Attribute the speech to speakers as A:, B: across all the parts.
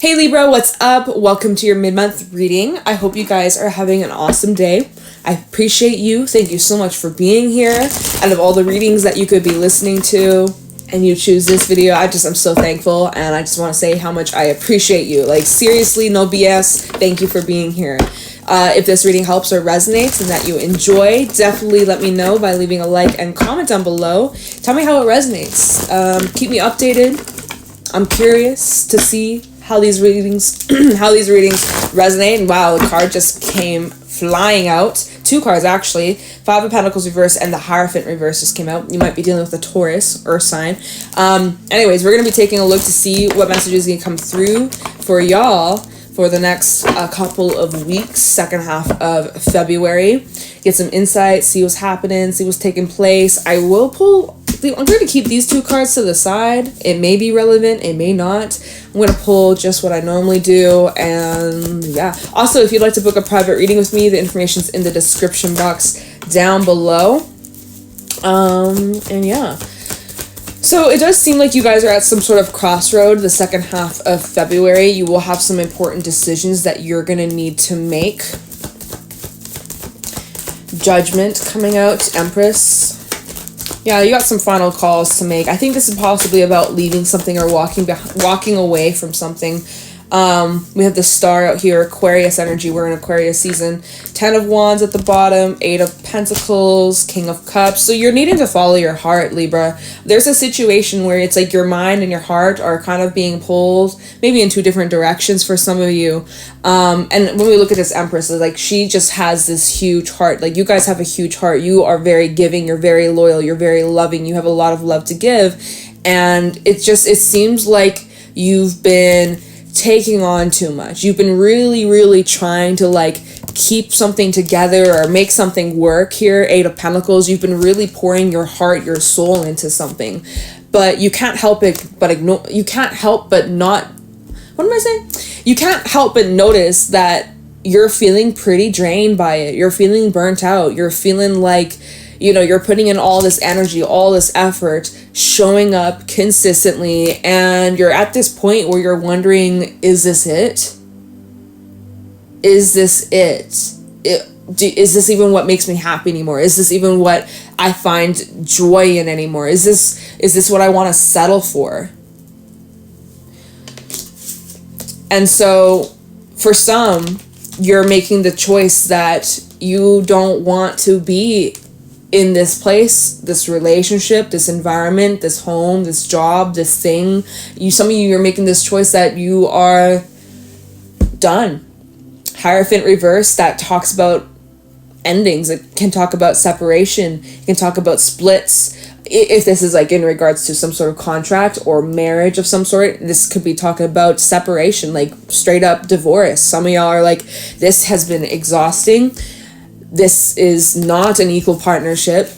A: Hey Libra, what's up? Welcome to your mid-month reading. I hope you guys are having an awesome day. I appreciate you. Thank you so much for being here. Out of all the readings that you could be listening to and you choose this video, I'm so thankful, and I just want to say how much I appreciate you. Like, seriously, no BS. Thank you for being here. If this reading helps or resonates and that you enjoy, definitely let me know by leaving a like and comment down below. Tell me how it resonates. Keep me updated. I'm curious to see how these readings resonate. And wow, the card just came flying out. Two cards actually. Five of Pentacles reverse and the Hierophant reverse just came out. You might be dealing with a Taurus Earth sign. Anyways, we're gonna be taking a look to see what messages can come through for y'all for the next couple of weeks, second half of February. Get some insight, see what's happening, see what's taking place. I'm going to keep these two cards to the side. It may be relevant, it may not. I'm going to pull just what I normally do, and yeah. Also, if you'd like to book a private reading with me, the information's in the description box down below. And yeah. So it does seem like you guys are at some sort of crossroad the second half of February. You will have some important decisions that you're going to need to make. Judgment coming out, Empress. Yeah, you got some final calls to make. I think this is possibly about leaving something or walking away from something. We have the Star out here, Aquarius energy. We're in Aquarius season. 10 of Wands at the bottom, 8 of Pentacles, King of Cups. So you're needing to follow your heart, Libra. There's a situation where it's like your mind and your heart are kind of being pulled, maybe in two different directions for some of you. And when we look at this Empress, it's like she just has this huge heart. Like, you guys have a huge heart. You are very giving. You're very loyal. You're very loving. You have a lot of love to give. And it seems like you've been taking on too much. You've been really trying to like keep something together or make something work here. 8 of Pentacles. You've been really pouring your heart, your soul into something, but you can't help it but ignore. You can't help but not. What am I saying? You can't help but notice that you're feeling pretty drained by it. You're feeling burnt out. You're feeling like, you're putting in all this energy, all this effort, showing up consistently, and you're at this point where you're wondering, is this it? Is this it? Is this even what makes me happy anymore? Is this even what I find joy in anymore? Is this what I want to settle for? And so for some, you're making the choice that you don't want to be in this place, this relationship, this environment, this home, this job, this thing. Some of you are making this choice that you are done. Hierophant reverse, that talks about endings. It can talk about separation. It can talk about splits. If this is like in regards to some sort of contract or marriage of some sort, this could be talking about separation, like straight up divorce. Some of y'all are like, this has been exhausting. This is not an equal partnership,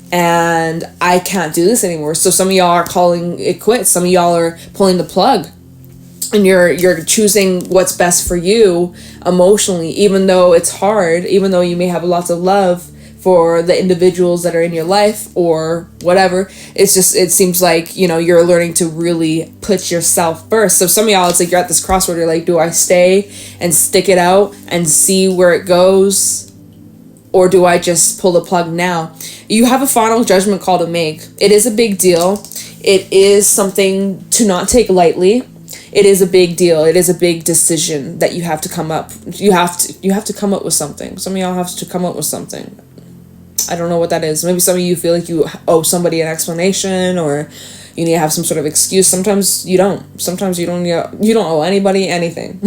A: and I can't do this anymore. So some of y'all are calling it quits. Some of y'all are pulling the plug, and you're choosing what's best for you emotionally, even though it's hard, even though you may have lots of love for the individuals that are in your life or whatever. It seems like, you're learning to really put yourself first. So some of y'all, it's like you're at this crossroad. You're like, do I stay and stick it out and see where it goes? Or do I just pull the plug now? You have a final judgment call to make. It is a big deal. It is something to not take lightly. It is a big deal. It is a big decision that you have to come up. You have to come up with something. Some of y'all have to come up with something. I don't know what that is. Maybe some of you feel like you owe somebody an explanation, or you need to have some sort of excuse. Sometimes you don't. Sometimes you don't owe anybody anything.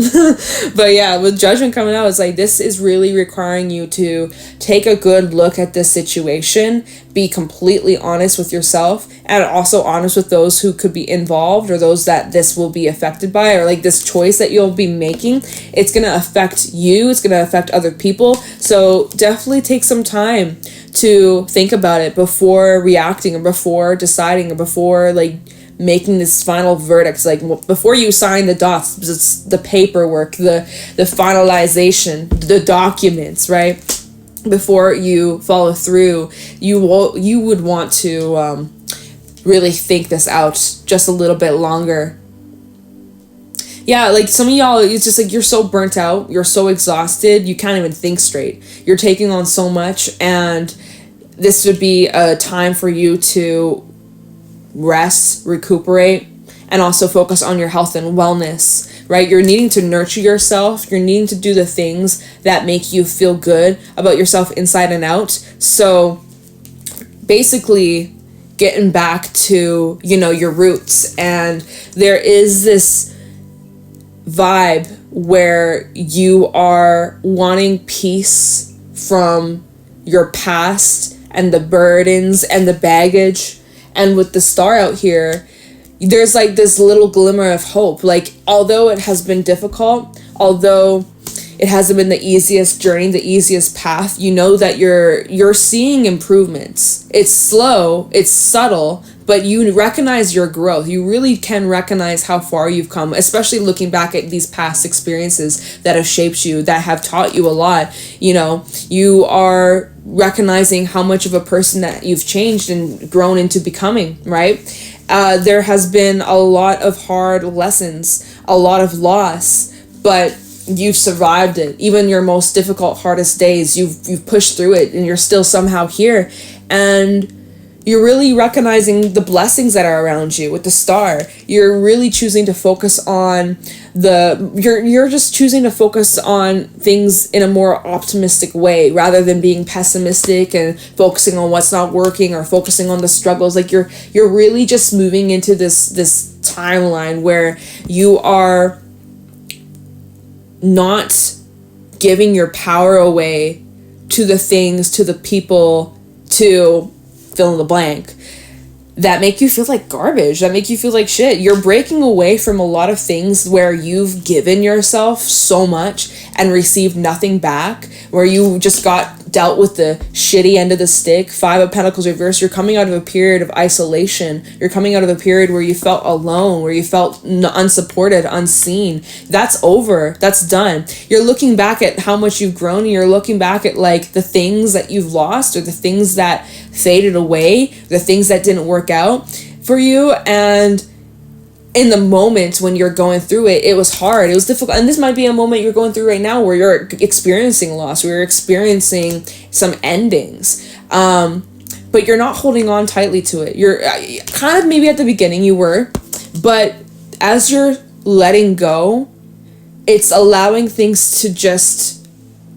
A: But yeah, with judgment coming out, it's like this is really requiring you to take a good look at this situation, be completely honest with yourself, and also honest with those who could be involved or those that this will be affected by, or like this choice that you'll be making. It's going to affect you. It's going to affect other people. So definitely take some time to think about it before reacting, or before deciding, or before like making this final verdict. Like before you sign the dots, it's the paperwork, the finalization, the documents, right? Before you follow through, you would want to really think this out just a little bit longer. Yeah, like some of y'all, it's just like you're so burnt out, you're so exhausted, you can't even think straight. You're taking on so much, and this would be a time for you to rest, recuperate, and also focus on your health and wellness, right? You're needing to nurture yourself. You're needing to do the things that make you feel good about yourself inside and out. So basically getting back to, you know, your roots. And there is this vibe where you are wanting peace from your past and the burdens and the baggage. And with the star out here, there's like this little glimmer of hope. Like, although it has been difficult, although it hasn't been the easiest journey, the easiest path, you know that you're seeing improvements. It's slow, it's subtle, but you recognize your growth. You really can recognize how far you've come, especially looking back at these past experiences that have shaped you, that have taught you a lot. You know, you are recognizing how much of a person that you've changed and grown into becoming, right? There has been a lot of hard lessons, a lot of loss, but you've survived it. Even your most difficult, hardest days, you've pushed through it, and you're still somehow here. And you're really recognizing the blessings that are around you with the star. You're really choosing to focus on you're just choosing to focus on things in a more optimistic way, rather than being pessimistic and focusing on what's not working or focusing on the struggles. Like you're really just moving into this timeline where you are not giving your power away to the things, to the people, to fill in the blank, that make you feel like garbage, that make you feel like shit. You're breaking away from a lot of things where you've given yourself so much and received nothing back, where you just got dealt with the shitty end of the stick. 5 of Pentacles reverse. You're coming out of a period of isolation. You're coming out of a period where you felt alone, where you felt unsupported, unseen. That's over. That's done. You're looking back at how much you've grown, and you're looking back at like the things that you've lost, or the things that faded away, the things that didn't work out for you. And in the moment when you're going through it, it was hard, it was difficult. And this might be a moment you're going through right now where you're experiencing loss, where you're experiencing some endings. But you're not holding on tightly to it. You're kind of, maybe at the beginning you were, but as you're letting go, it's allowing things to just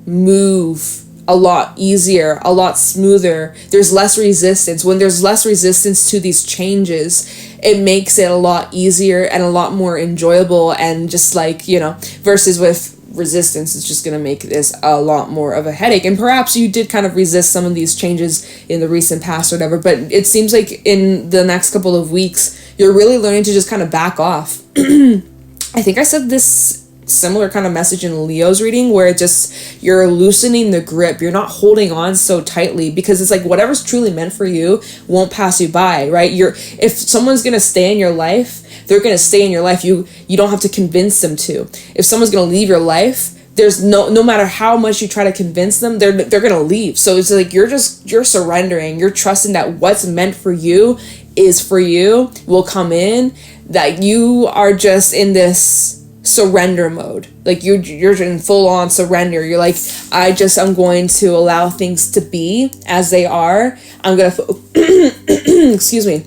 A: move a lot easier, a lot smoother. There's less resistance. When there's less resistance to these changes, it makes it a lot easier and a lot more enjoyable. And just like, you know, versus with resistance, it's just going to make this a lot more of a headache. And perhaps you did kind of resist some of these changes in the recent past or whatever, but it seems like in the next couple of weeks, you're really learning to just kind of back off. I think I said this similar kind of message in Leo's reading, where it just, you're loosening the grip. You're not holding on so tightly, because it's like whatever's truly meant for you won't pass you by, right? If someone's going to stay in your life, they're going to stay in your life. You don't have to convince them to. If someone's going to leave your life, there's no matter how much you try to convince them, they're going to leave. So it's like you're surrendering. You're trusting that what's meant for you is for you, will come in, that you are just in this surrender mode. Like you're in full on surrender. You're like, I'm going to allow things to be as they are. I'm going to excuse me,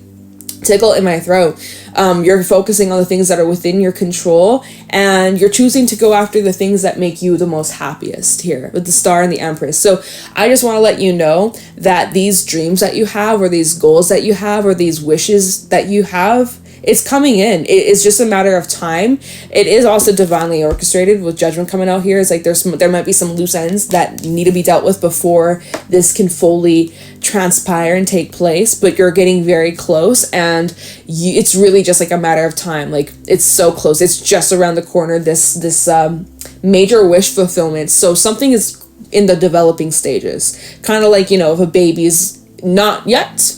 A: tickle in my throat. You're focusing on the things that are within your control, and you're choosing to go after the things that make you the most happiest here with the Star and the Empress. So I just want to let you know that these dreams that you have, or these goals that you have, or these wishes that you have, it's coming in. It's just a matter of time. It is also divinely orchestrated with Judgment coming out here. It's like there might be some loose ends that need to be dealt with before this can fully transpire and take place, but you're getting very close, and it's really just like a matter of time. Like it's so close. It's just around the corner, this major wish fulfillment. So something is in the developing stages, kind of like, you know, if a baby's not yet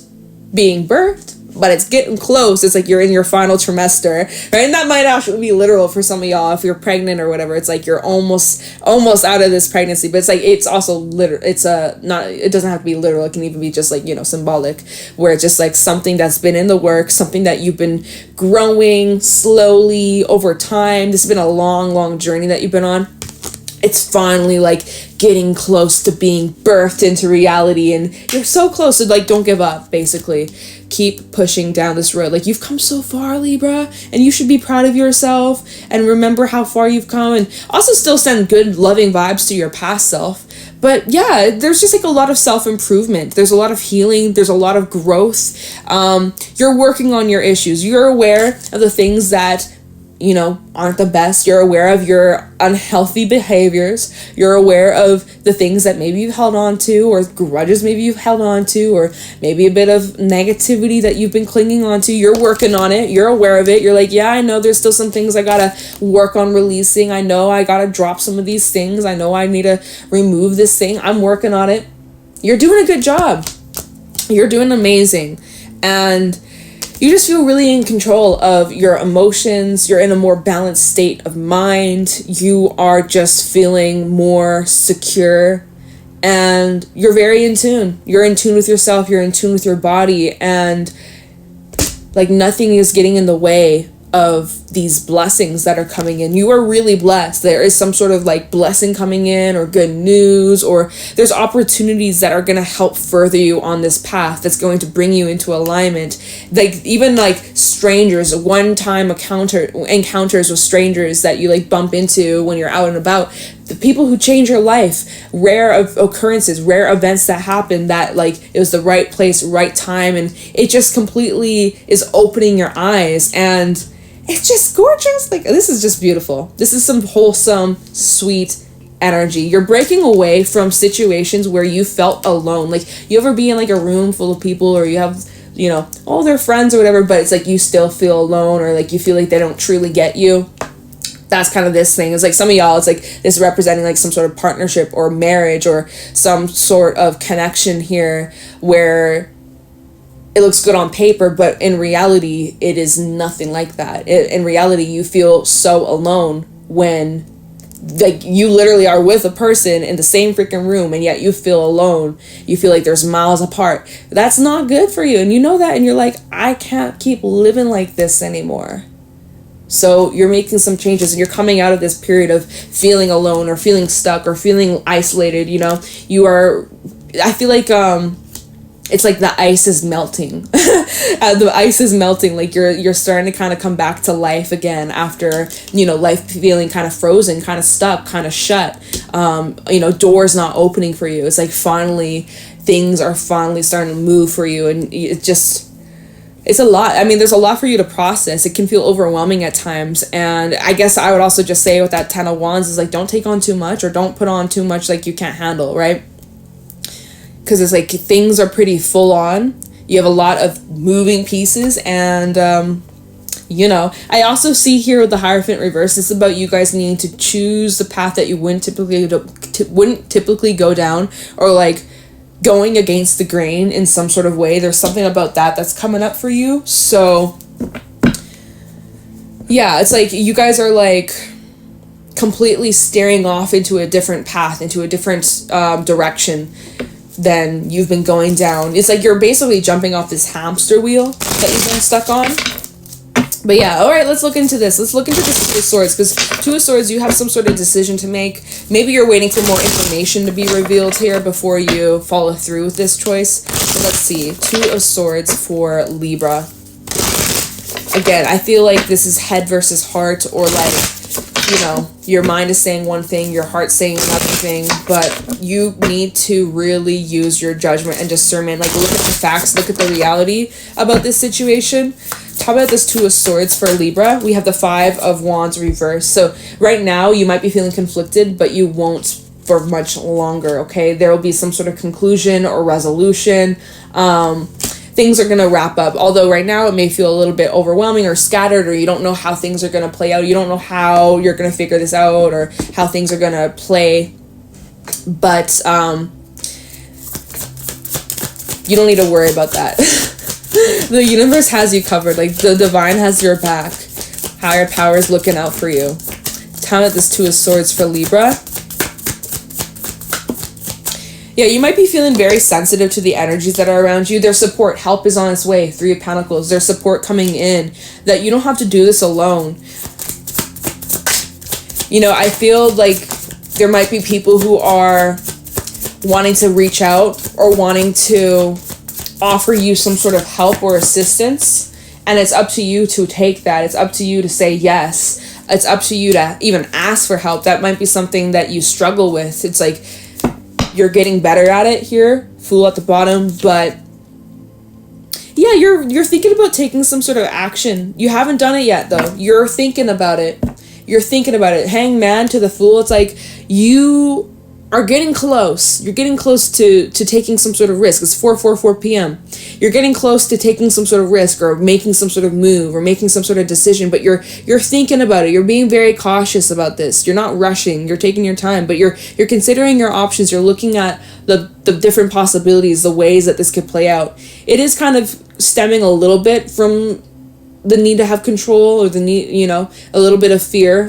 A: being birthed, but it's getting close. It's like you're in your final trimester, right? And that might actually be literal for some of y'all if you're pregnant or whatever. It's like you're almost out of this pregnancy, but it's like it's also literal. It's not, it doesn't have to be literal. It can even be just like, you know, symbolic, where it's just like something that's been in the works, something that you've been growing slowly over time. This has been a long journey that you've been on. It's finally like getting close to being birthed into reality, and you're so close. So like, don't give up, basically. Keep pushing down this road. Like, you've come so far, Libra, and you should be proud of yourself and remember how far you've come, and also still send good loving vibes to your past self. But yeah, there's just like a lot of self-improvement. There's a lot of healing. There's a lot of growth. You're working on your issues. You're aware of the things that, you know, aren't the best. You're aware of your unhealthy behaviors. You're aware of the things that maybe you've held on to, or grudges maybe you've held on to, or maybe a bit of negativity that you've been clinging on to. You're working on it. You're aware of it. You're like, yeah, I know there's still some things I gotta work on releasing. I know I gotta drop some of these things. I know I need to remove this thing. I'm working on it. You're doing a good job. You're doing amazing. And you just feel really in control of your emotions. You're in a more balanced state of mind. You are just feeling more secure, and you're very in tune. You're in tune with yourself. You're in tune with your body, and like nothing is getting in the way of these blessings that are coming in. You are really blessed. There is some sort of like blessing coming in, or good news, or there's opportunities that are going to help further you on this path, that's going to bring you into alignment. Like even like strangers, one-time encounters with strangers that you like bump into when you're out and about, the people who change your life, rare occurrences, rare events that happen, that like it was the right place, right time, and it just completely is opening your eyes, and it's just gorgeous. Like, this is just beautiful. This is some wholesome, sweet energy. You're breaking away from situations where you felt alone. Like, you ever be in like a room full of people, or you have, you know, all their friends or whatever, but it's like you still feel alone, or like you feel like they don't truly get you. That's kind of this thing. It's like some of y'all, it's like this representing like some sort of partnership or marriage or some sort of connection here, where it looks good on paper, but in reality, it is nothing like that. In reality, you feel so alone when like you literally are with a person in the same freaking room, and yet you feel alone. You feel like there's miles apart. That's not good for you. And you know that, and you're like, I can't keep living like this anymore. So you're making some changes, and you're coming out of this period of feeling alone or feeling stuck or feeling isolated. You know, I feel like, it's like the ice is melting. The ice is melting. Like you're starting to kind of come back to life again after, you know, life feeling kind of frozen, kind of stuck, kind of shut. You know, doors not opening for you. It's like finally things are finally starting to move for you, and it's a lot. I mean, there's a lot for you to process. It can feel overwhelming at times. And I guess I would also just say with that 10 of Wands is like, don't take on too much, or don't put on too much like you can't handle, right? Because it's like things are pretty full on. You have a lot of moving pieces, and you know, I also see here with the Hierophant reverse, it's about you guys needing to choose the path that you wouldn't typically go down, or like going against the grain in some sort of way. There's something about that's coming up for you. So yeah, it's like you guys are like completely staring off into a different path, into a different direction than you've been going down. It's like you're basically jumping off this hamster wheel that you've been stuck on. But yeah, all right, let's look into this. Let's look into this Two of Swords, because Two of Swords, you have some sort of decision to make. Maybe you're waiting for more information to be revealed here before you follow through with this choice. So let's see. Two of Swords for Libra. Again, I feel like this is head versus heart, or like, you know, your mind is saying one thing, your heart's saying another thing, but you need to really use your judgment and discernment. Like, look at the facts, look at the reality about this situation. How about this Two of Swords for Libra? We have the Five of Wands reverse. So right now you might be feeling conflicted, but you won't for much longer, okay? There will be some sort of conclusion or resolution. Things are going to wrap up. Although right now it may feel a little bit overwhelming or scattered, or you don't know how things are going to play out. You don't know how you're going to figure this out, or how things are going to play. But you don't need to worry about that. The universe has you covered. Like, the divine has your back. Higher power is looking out for you. Time at this Two of Swords for Libra. Yeah, you might be feeling very sensitive to the energies that are around you. Their support, help is on its way. Three of Pentacles, their support coming in. That you don't have to do this alone. You know, I feel like there might be people who are wanting to reach out or wanting to offer you some sort of help or assistance. And it's up to you to take that. It's up to you to say yes. It's up to you to even ask for help. That might be something that you struggle with. It's like, you're getting better at it here, Fool at the bottom, but yeah, you're thinking about taking some sort of action. You haven't done it yet, though. You're thinking about it. You're thinking about it. Hangman to the Fool. It's like you are getting close. You're getting close to taking some sort of risk. It's 4:44 p.m. You're getting close to taking some sort of risk or making some sort of move or making some sort of decision, but you're thinking about it. You're being very cautious about this. You're not rushing. You're taking your time, but you're considering your options. You're looking at the different possibilities, the ways that this could play out. It is kind of stemming a little bit from the need to have control or the need, you know, a little bit of fear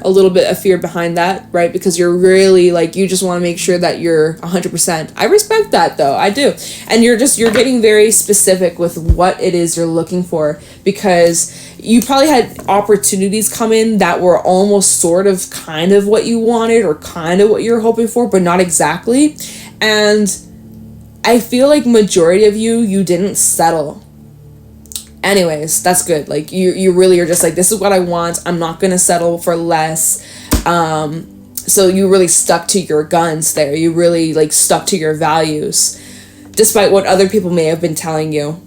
A: behind that, right? Because you're really like, you just want to make sure that you're 100%. I respect that though. I do. And you're getting very specific with what it is you're looking for, because you probably had opportunities come in that were almost sort of kind of what you wanted or kind of what you were hoping for, but not exactly. And I feel like majority of you didn't settle. Anyways, that's good. Like, you really are just like, this is what I want. I'm not going to settle for less. So you really stuck to your guns there. You really, like, stuck to your values, despite what other people may have been telling you.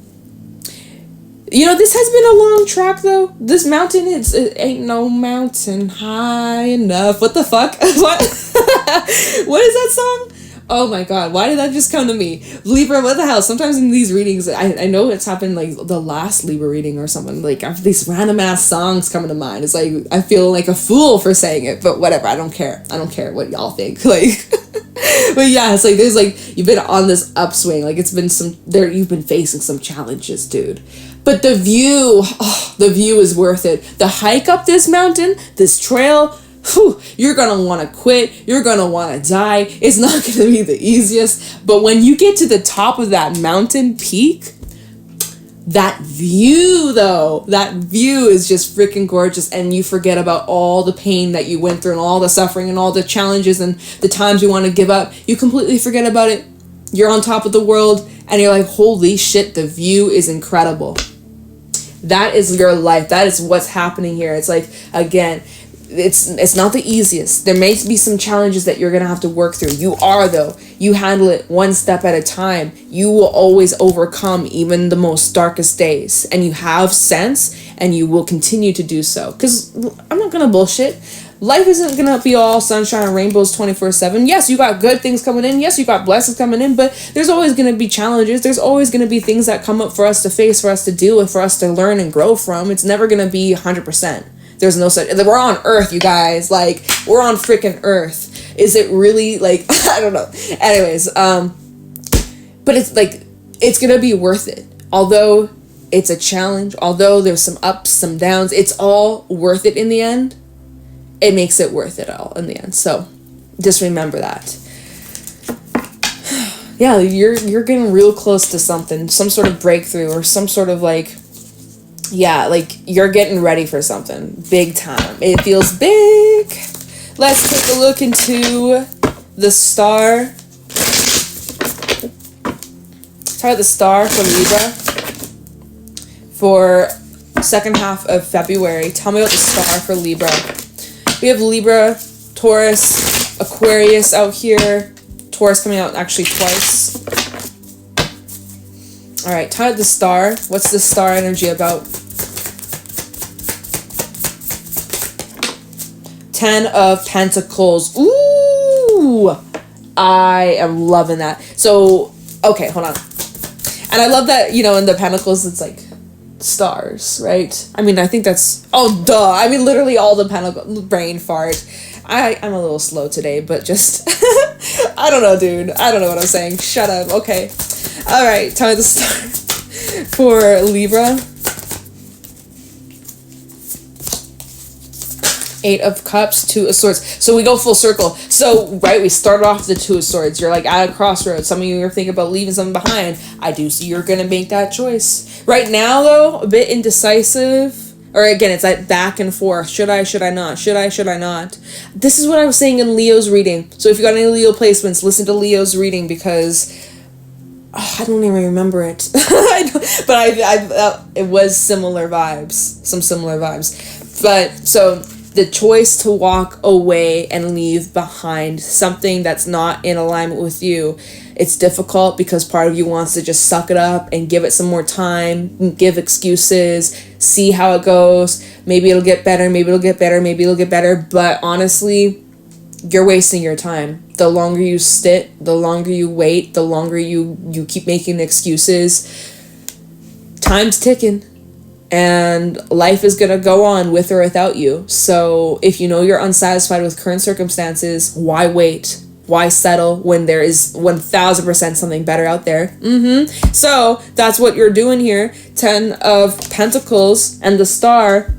A: You know, this has been a long track, though. This mountain, it ain't no mountain high enough. What the fuck? What? What is that song? Oh my god, why did that just come to me? Libra, what the hell? Sometimes in these readings, I know it's happened like the last Libra reading or something, like I have these random ass songs coming to mind. It's like, I feel like a fool for saying it, but whatever, I don't care. I don't care what y'all think. Like, but yeah, it's like, there's like, you've been on this upswing, like it's been you've been facing some challenges, dude. But the view is worth it. The hike up this mountain, this trail, you're gonna want to quit. You're gonna want to die. It's not gonna be the easiest, but when you get to the top of that mountain peak, that view is just freaking gorgeous, and you forget about all the pain that you went through and all the suffering and all the challenges and the times you want to give up. You completely forget about it. You're on top of the world and you're like, holy shit, the view is incredible. That is your life. That is what's happening here. It's like, again, it's not the easiest. There may be some challenges that you're going to have to work through. You are, though. You handle it one step at a time. You will always overcome even the most darkest days. And you have sense, and you will continue to do so. Because I'm not going to bullshit. Life isn't going to be all sunshine and rainbows 24/7. Yes, you got good things coming in. Yes, you got blessings coming in. But there's always going to be challenges. There's always going to be things that come up for us to face, for us to deal with, for us to learn and grow from. It's never going to be 100%. There's no such. We're on Earth, you guys. Like, we're on freaking Earth. Is it really, like, I don't know. Anyways, but it's like, it's gonna be worth it. Although it's a challenge, although there's some ups, some downs, it's all worth it in the end. It makes it worth it all in the end. So just remember that. Yeah, you're getting real close to something, some sort of breakthrough or some sort of like, yeah, like you're getting ready for something big time. It feels big. Let's take a look into the star. Try the star for Libra for second half of February. Tell me about the star for Libra. We have Libra, Taurus, Aquarius out here. Taurus coming out actually twice. All right, tell me the star. What's the star energy about? 10 of Pentacles. Ooh, I am loving that. So, okay, hold on. And I love that, you know, in the Pentacles, it's like stars, right? I mean, I think that's, oh, duh. I mean, literally all the Pentacle, brain fart. I'm a little slow today, but just, I don't know, dude. I don't know what I'm saying. Shut up. Okay. All right, tell me the star. for Libra. 8 of Cups, 2 of Swords. So we go full circle. So, right, we started off the 2 of Swords. You're like at a crossroads. Some of you are thinking about leaving something behind. I do see you're going to make that choice. Right now, though, a bit indecisive. Or again, it's like back and forth. Should I not? Should I not? This is what I was saying in Leo's reading. So if you got any Leo placements, listen to Leo's reading because I don't even remember it. But I it was similar vibes. Some similar vibes. But so the choice to walk away and leave behind something that's not in alignment with you, it's difficult because part of you wants to just suck it up and give it some more time, give excuses, see how it goes. Maybe it'll get better, maybe it'll get better, maybe it'll get better. But honestly, you're wasting your time. The longer you sit, the longer you wait, the longer you keep making excuses, time's ticking. And life is going to go on with or without you. So if you know you're unsatisfied with current circumstances, why wait? Why settle when there is 1000% something better out there? So that's what you're doing here. 10 of Pentacles and the Star.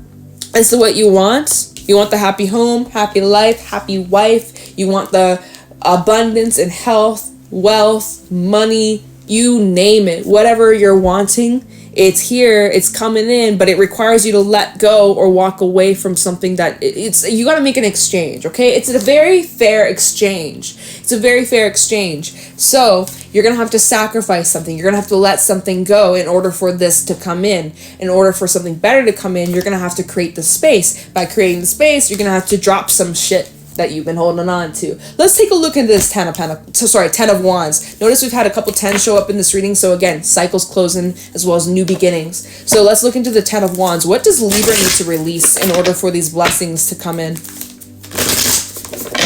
A: As to what you want. You want the happy home, happy life, happy wife. You want the abundance and health, wealth, money, you name it. Whatever you're wanting, it's here, it's coming in, but it requires you to let go or walk away from something that you got to make an exchange, okay? It's a very fair exchange. It's a very fair exchange. So you're going to have to sacrifice something. You're going to have to let something go in order for this to come in. In order for something better to come in, you're going to have to create the space. By creating the space, you're going to have to drop some shit that you've been holding on to. Let's take a look into this 10 of Wands. Notice we've had a couple 10s show up in this reading. So again, cycles closing as well as new beginnings. So let's look into the 10 of Wands. What does Libra need to release in order for these blessings to come in?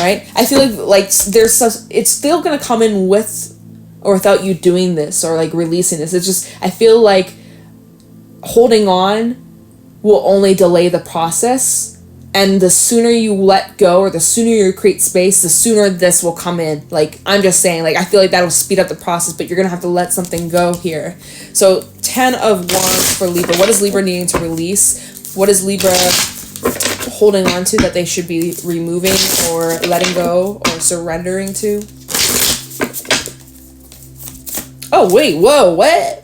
A: Right? I feel like it's still going to come in with or without you doing this or like releasing this. It's just, I feel like holding on will only delay the process. And the sooner you let go or the sooner you create space, the sooner this will come in. Like, I'm just saying, like, I feel like that'll speed up the process, but you're going to have to let something go here. So 10 of Wands for Libra. What is Libra needing to release? What is Libra holding on to that they should be removing or letting go or surrendering to? Oh, wait, whoa, what?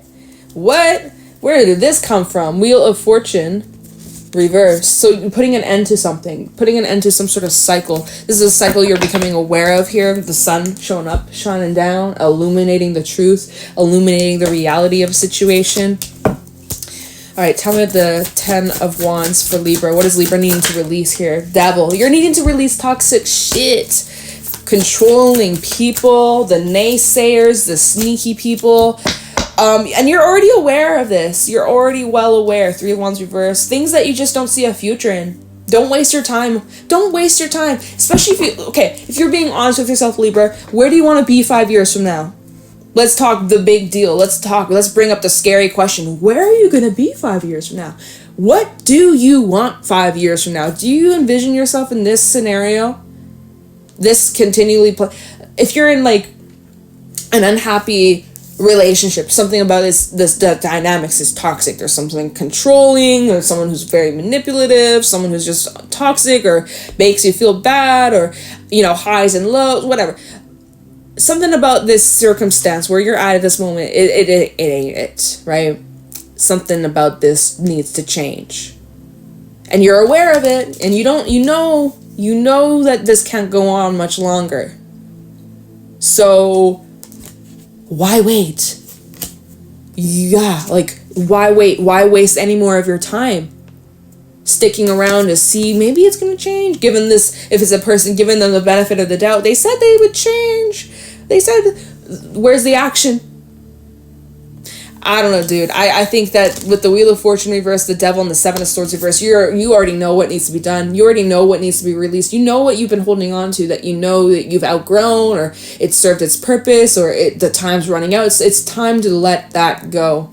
A: What? Where did this come from? Wheel of Fortune. Reverse. So putting an end to something, putting an end to some sort of cycle. This is a cycle you're becoming aware of here. The sun showing up, shining down, illuminating the truth, illuminating the reality of a situation. All right, tell me the 10 of Wands for Libra. What is Libra needing to release here? Devil. You're needing to release toxic shit. Controlling people, the naysayers, the sneaky people. And you're already aware of this. You're already well aware. 3 of Wands reverse. Things that you just don't see a future in. Don't waste your time. Don't waste your time. Especially if you're being honest with yourself, Libra, where do you want to be 5 years from now? Let's talk the big deal. Let's bring up the scary question. Where are you going to be 5 years from now? What do you want 5 years from now? Do you envision yourself in this scenario? This continually if you're in like an unhappy relationship, something about the dynamics is toxic. There's something controlling, or someone who's very manipulative, someone who's just toxic or makes you feel bad, or highs and lows, whatever. Something about this circumstance where you're at this moment, it ain't it, right? Something about this needs to change, and you're aware of it, and you know that this can't go on much longer. So why wait? Yeah, like, why wait? Why waste any more of your time sticking around to see maybe it's going to change? Given this, if it's a person, giving them the benefit of the doubt, they said they would change. They said, where's the action? I don't know, dude. I think that with the Wheel of Fortune reverse, the Devil, and the 7 of Swords reverse, you already know what needs to be done. You already know what needs to be released. You know what you've been holding on to that you know that you've outgrown, or it served its purpose, or the time's running out. It's time to let that go.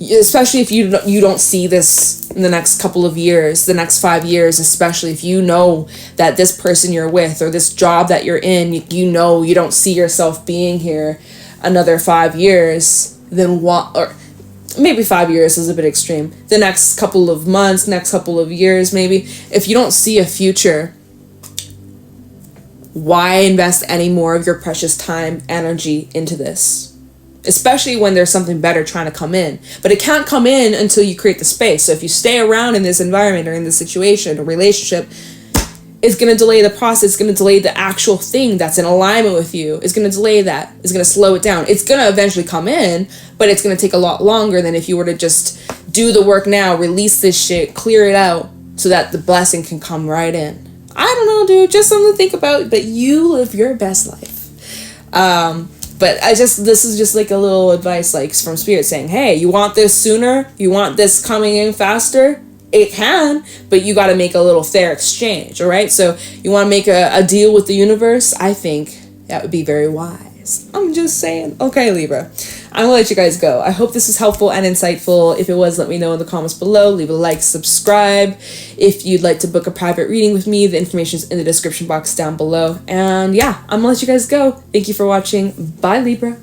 A: Especially if you don't see this in the next couple of years, the next 5 years, especially if you know that this person you're with or this job that you're in, you don't see yourself being here another 5 years, then what, or maybe 5 years is a bit extreme, the next couple of months, next couple of years maybe, if you don't see a future, why invest any more of your precious time, energy into this? Especially when there's something better trying to come in. But it can't come in until you create the space. So if you stay around in this environment or in this situation or relationship, it's going to delay the process. It's going to delay the actual thing that's in alignment with you. It's going to delay that. It's going to slow it down. It's going to eventually come in, but it's going to take a lot longer than if you were to just do the work now, release this shit, clear it out so that the blessing can come right in. I don't know, dude. Just something to think about. But you live your best life. But this is just like a little advice, like from Spirit saying, hey, you want this sooner? You want this coming in faster? It can, but you got to make a little fair exchange, all right? So you want to make a deal with the universe? I think that would be very wise. I'm just saying. Okay, Libra. I'm going to let you guys go. I hope this is helpful and insightful. If it was, let me know in the comments below. Leave a like, subscribe. If you'd like to book a private reading with me, the information is in the description box down below. And yeah, I'm going to let you guys go. Thank you for watching. Bye, Libra.